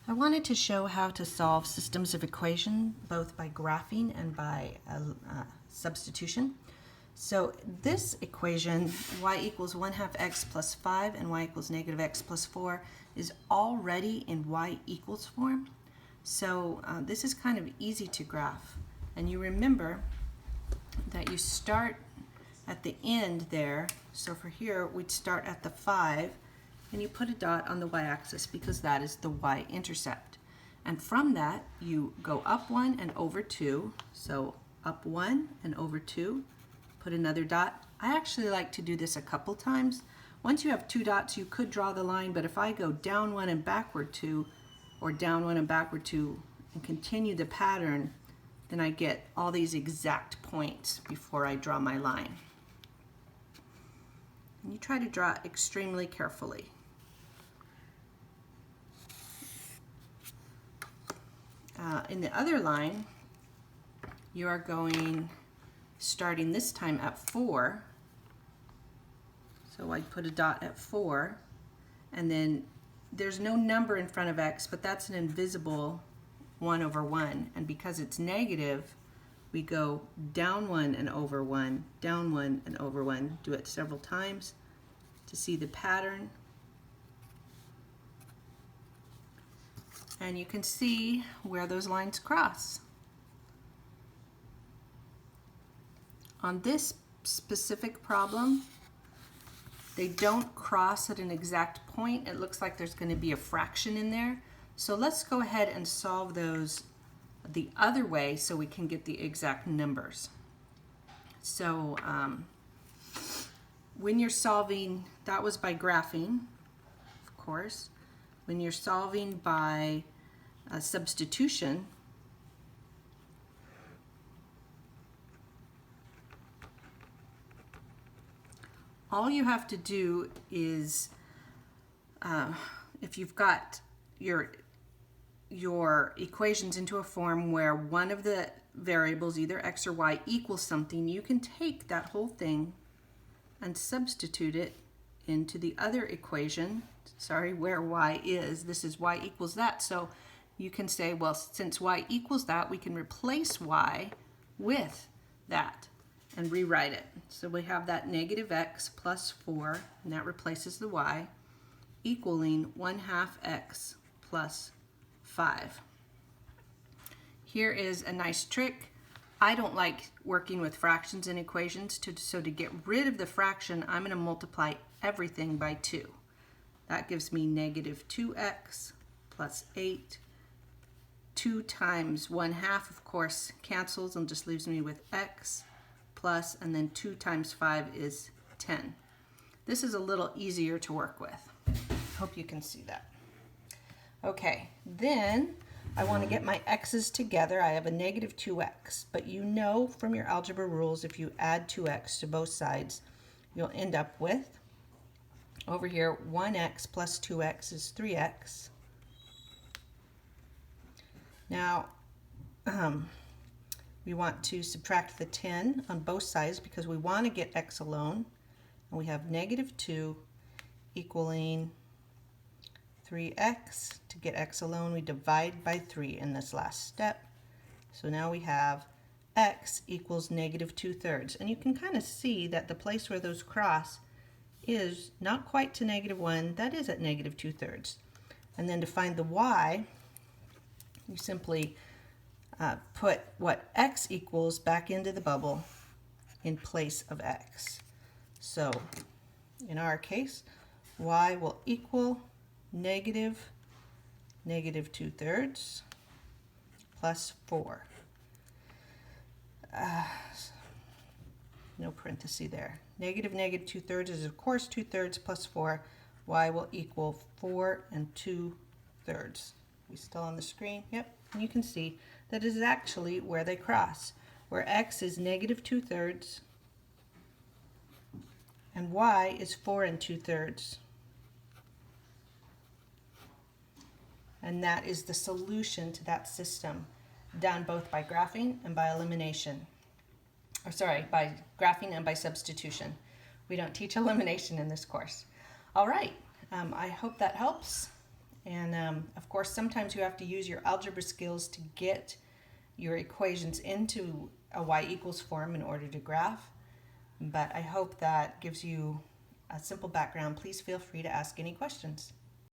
I wanted to show how to solve systems of equation both by graphing and by substitution. So this equation, y equals 1/2 x plus 5 and y equals negative x plus 4, is already in y equals form. So this is kind of easy to graph. And you remember that you start at the end there. So for here, we'd start at the 5, and you put a dot on the y-axis because that is the y-intercept. And from that, you go up 1 and over 2. So up 1 and over 2, put another dot. I actually like to do this a couple times. Once you have 2 dots, you could draw the line, but if I go down 1 and backward 2, or down 1 and backward 2, and continue the pattern, then I get all these exact points before I draw my line. And you try to draw extremely carefully. In the other line, you are going, starting this time at 4. So I put a dot at 4, and then there's no number in front of x, but that's an invisible 1 over 1. And because it's negative, we go down 1 and over 1, down 1 and over 1. Do it several times to see the pattern. And you can see where those lines cross. On this specific problem, they don't cross at an exact point. It looks like there's going to be a fraction in there. So let's go ahead and solve those the other way so we can get the exact numbers. So when you're solving, that was by graphing, of course. When you're solving by substitution, all you have to do is, if you've got your equations into a form where one of the variables, either x or y, equals something, you can take that whole thing and substitute it into the other equation, where y is. This is y equals that. So you can say, well, since y equals that, we can replace y with that and rewrite it. So we have that negative x plus 4, and that replaces the y, equaling 1/2 x plus 5. Here is a nice trick. I don't like working with fractions and equations, so to get rid of the fraction, I'm going to multiply everything by 2. That gives me negative 2x plus 8. 2 times 1/2, of course, cancels and just leaves me with x plus, and then 2 times 5 is 10. This is a little easier to work with. Hope you can see that. Okay, then I want to get my x's together. I have a negative 2x, but you know from your algebra rules, if you add 2x to both sides, you'll end up with, over here, 1x plus 2x is 3x. Now, we want to subtract the 10 on both sides because we want to get x alone. And we have negative 2 equaling 3x. To get x alone, we divide by 3 in this last step. So now we have x equals negative 2/3. And you can kind of see that the place where those cross is not quite to negative 1. That is at negative 2/3. And then to find the y, you simply put what x equals back into the bubble in place of x. So in our case, y will equal negative 2/3 plus 4. No parenthesis there. Negative 2/3 is, of course, 2/3 plus 4. Y will equal 4 2/3. We still on the screen? Yep. And you can see that is actually where they cross, where x is negative 2/3 and y is 4 2/3. And that is the solution to that system, done both by graphing and by elimination. Or sorry, by graphing and by substitution. We don't teach elimination in this course. All right, I hope that helps. And of course, sometimes you have to use your algebra skills to get your equations into a y equals form in order to graph. But I hope that gives you a simple background. Please feel free to ask any questions.